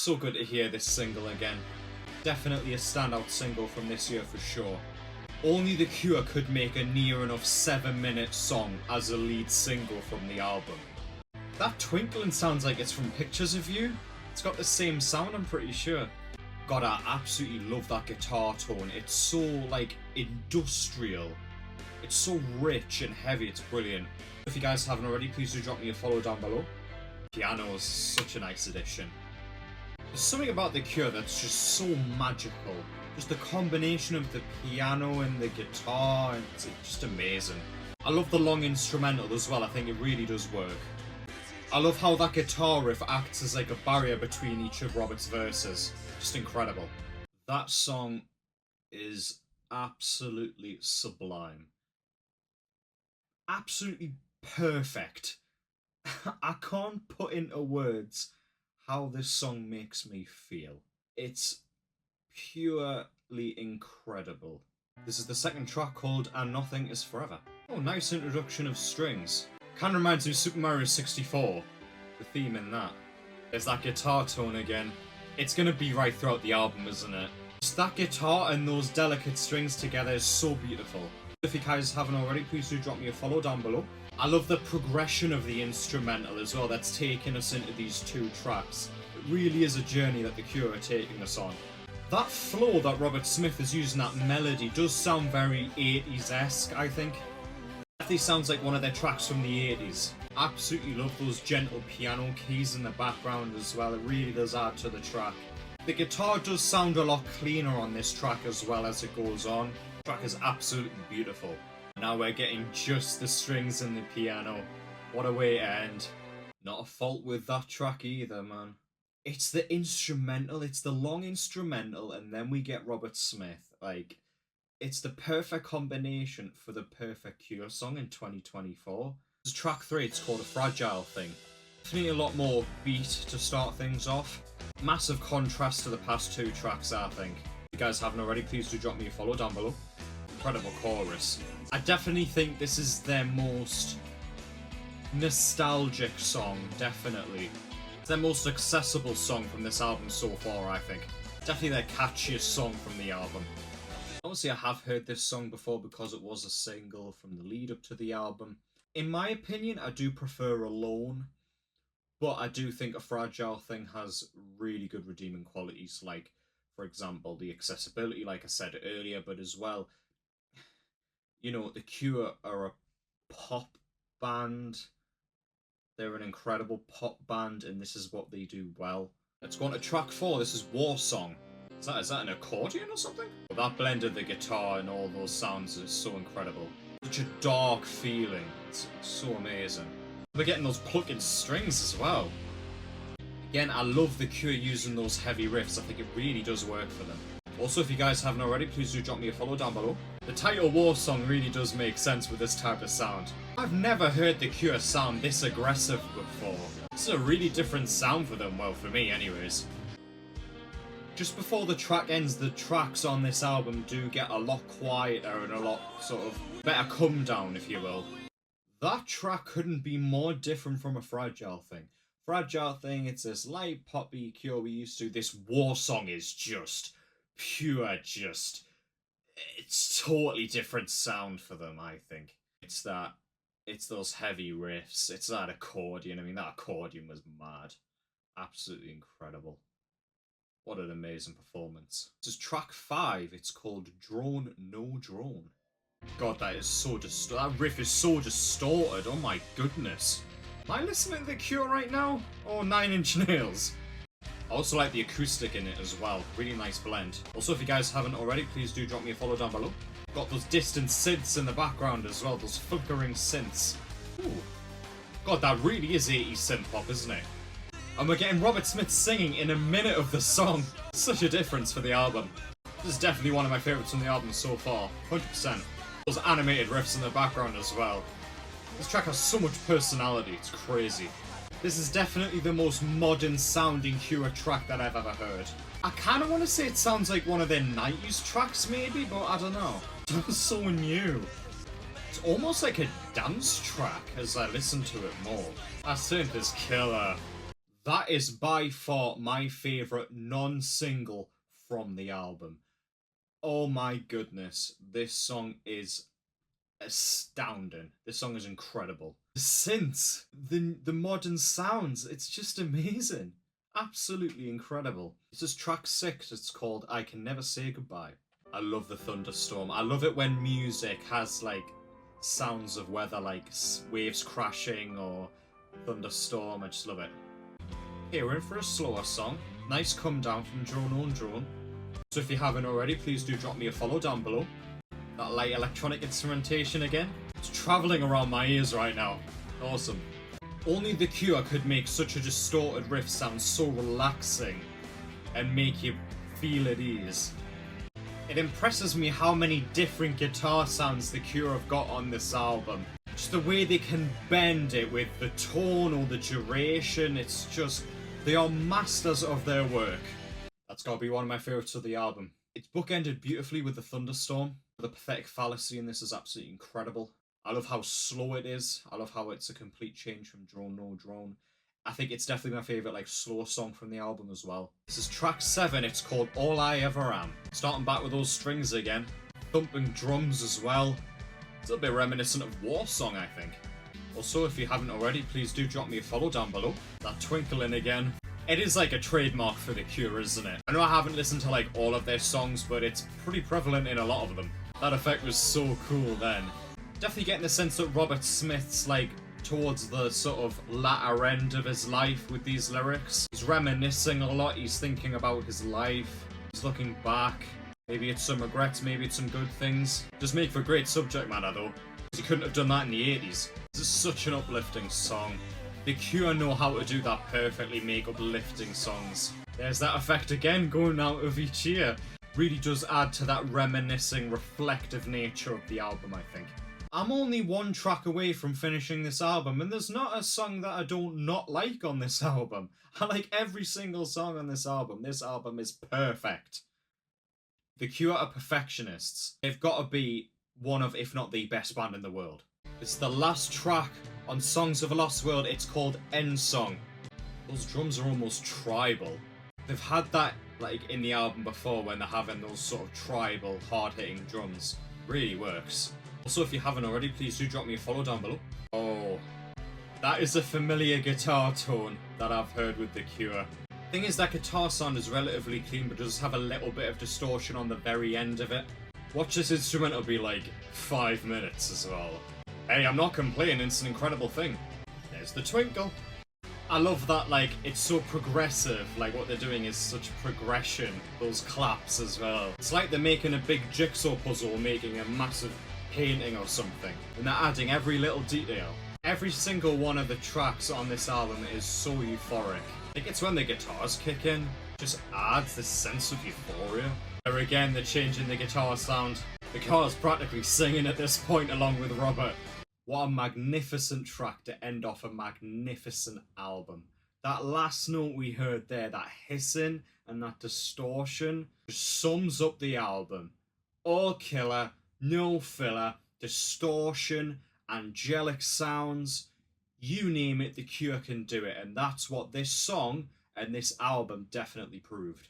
So good to hear this single again. Definitely a standout single from this year for sure. Only The Cure could make a near enough 7-minute song as a lead single from the album. That twinkling sounds like it's from Pictures of You. It's got the same sound, I'm pretty sure. God, I absolutely love that guitar tone. It's so, like, industrial. It's so rich and heavy, it's brilliant. If you guys haven't already, please do drop me a follow down below. Piano is such a nice addition. There's something about The Cure that's just so magical. Just the combination of the piano and the guitar, it's just amazing. I love the long instrumental as well, I think it really does work. I love how that guitar riff acts as like a barrier between each of Robert's verses. Just incredible. That song is absolutely sublime. Absolutely perfect. I can't put into words how this song makes me feel. It's purely incredible. This is the second track called And Nothing Is Forever. Oh, nice introduction of strings. Kind of reminds me of Super Mario 64. The theme in that. There's that guitar tone again. It's gonna be right throughout the album, isn't it? Just that guitar and those delicate strings together is so beautiful. If you guys haven't already, please do drop me a follow down below. I love the progression of the instrumental as well that's taking us into these two tracks. It really is a journey that The Cure are taking us on. That flow that Robert Smith is using, that melody, does sound very 80s-esque, I think. Definitely sounds like one of their tracks from the 80s. Absolutely love those gentle piano keys in the background as well. It really does add to the track. The guitar does sound a lot cleaner on this track as well as it goes on. The track is absolutely beautiful. Now we're getting just the strings and the piano. What a way to end. Not a fault with that track either, man. It's the instrumental, it's the long instrumental, and then we get Robert Smith. Like, it's the perfect combination for the perfect Cure song in 2024. This is track 3, it's called A Fragile Thing. Definitely a lot more beat to start things off. Massive contrast to the past two tracks, I think. If you guys haven't already, please do drop me a follow down below. Incredible chorus. I definitely think this is their most nostalgic song, definitely. It's their most accessible song from this album so far, I think. Definitely their catchiest song from the album. Obviously, I have heard this song before because it was a single from the lead up to the album. In my opinion, I do prefer Alone, but I do think A Fragile Thing has really good redeeming qualities, like, for example, the accessibility, like I said earlier, but as well, you know, The Cure are a pop band. They're an incredible pop band, and this is what they do well. Let's go on to track 4. This is War Song. Is that an accordion or something? That blend of the guitar and all those sounds is so incredible. Such a dark feeling. It's so amazing. We're getting those plucking strings as well. Again, I love The Cure using those heavy riffs. I think it really does work for them. Also, if you guys haven't already, please do drop me a follow down below. The title War Song really does make sense with this type of sound. I've never heard The Cure sound this aggressive before. It's a really different sound for them, well, for me anyways. Just before the track ends, the tracks on this album do get a lot quieter and a lot sort of better come down, if you will. That track couldn't be more different from A Fragile Thing. Fragile Thing, it's this light poppy Cure we used to. This War Song is just pure, it's totally different sound for them, I think. It's those heavy riffs, it's that accordion. I mean, that accordion was mad. Absolutely incredible. What an amazing performance. This is track 5, it's called Drone No Drone. God, that is so that riff is so distorted, oh my goodness. Am I listening to The Cure right now? Oh, 9 Inch Nails. I also like the acoustic in it as well. Really nice blend. Also, if you guys haven't already, please do drop me a follow down below. Got those distant synths in the background as well. Those flickering synths. Ooh. God, that really is 80s synth pop, isn't it? And we're getting Robert Smith singing in a minute of the song. Such a difference for the album. This is definitely one of my favourites from the album so far. 100%. Those animated riffs in the background as well. This track has so much personality. It's crazy. This is definitely the most modern sounding Cure track that I've ever heard. I kind of want to say it sounds like one of their 90s tracks maybe, but I don't know. It's so new. It's almost like a dance track as I listen to it more. That synth is killer. That is by far my favourite non-single from the album. Oh my goodness, this song is astounding. This song is incredible. The synths, the modern sounds, it's just amazing. Absolutely incredible. This is track 6, it's called I Can Never Say Goodbye. I love the thunderstorm. I love it when music has like sounds of weather, like waves crashing or thunderstorm. I just love it. Here we're in for a slower song. Nice come down from Drone on Drone. So if you haven't already, please do drop me a follow down below. That light electronic instrumentation again. It's travelling around my ears right now. Awesome. Only The Cure could make such a distorted riff sound so relaxing and make you feel at ease. It impresses me how many different guitar sounds The Cure have got on this album. Just the way they can bend it with the tone or the duration, it's just... they are masters of their work. That's gotta be one of my favourites of the album. It's bookended beautifully with the thunderstorm. The pathetic fallacy in this is absolutely incredible. I love how slow it is. I love how it's a complete change from Drone No Drone. I think it's definitely my favourite like slow song from the album as well. This is track 7, it's called All I Ever Am. Starting back with those strings again. Thumping drums as well. It's a little bit reminiscent of War Song, I think. Also, if you haven't already, please do drop me a follow down below. That twinkling again. It is like a trademark for The Cure, isn't it? I know I haven't listened to like all of their songs, but it's pretty prevalent in a lot of them. That effect was so cool then. Definitely getting the sense that Robert Smith's like towards the sort of latter end of his life with these lyrics. He's reminiscing a lot, he's thinking about his life, he's looking back. Maybe it's some regrets, maybe it's some good things. Does make for great subject matter though, because he couldn't have done that in the 80s. This is such an uplifting song. The Cure know how to do that perfectly, make uplifting songs. There's that effect again going out of each ear. Really does add to that reminiscing, reflective nature of the album, I think. I'm only one track away from finishing this album, and there's not a song that I don't not like on this album. I like every single song on this album. This album is perfect. The Cure are perfectionists. They've got to be one of, if not the best band in the world. It's the last track on Songs of a Lost World. It's called End Song. Those drums are almost tribal. They've had that like in the album before when they're having those sort of tribal, hard-hitting drums. Really works. Also, if you haven't already, please do drop me a follow down below. Oh, that is a familiar guitar tone that I've heard with The Cure. Thing is, that guitar sound is relatively clean, but does have a little bit of distortion on the very end of it. Watch this instrumental be like 5 minutes as well. Hey, I'm not complaining, it's an incredible thing. There's the twinkle. I love that, like, it's so progressive, like what they're doing is such progression, those claps as well. It's like they're making a big jigsaw puzzle, making a massive painting or something, and they're adding every little detail. Every single one of the tracks on this album is so euphoric. I think it's when the guitars kick in, just adds this sense of euphoria. Or again, they're changing the guitar sound. The guitar's practically singing at this point along with Robert. What a magnificent track to end off a magnificent album. That last note we heard there, that hissing and that distortion, just sums up the album. All killer, no filler, distortion, angelic sounds, you name it, The Cure can do it, and that's what this song and this album definitely proved.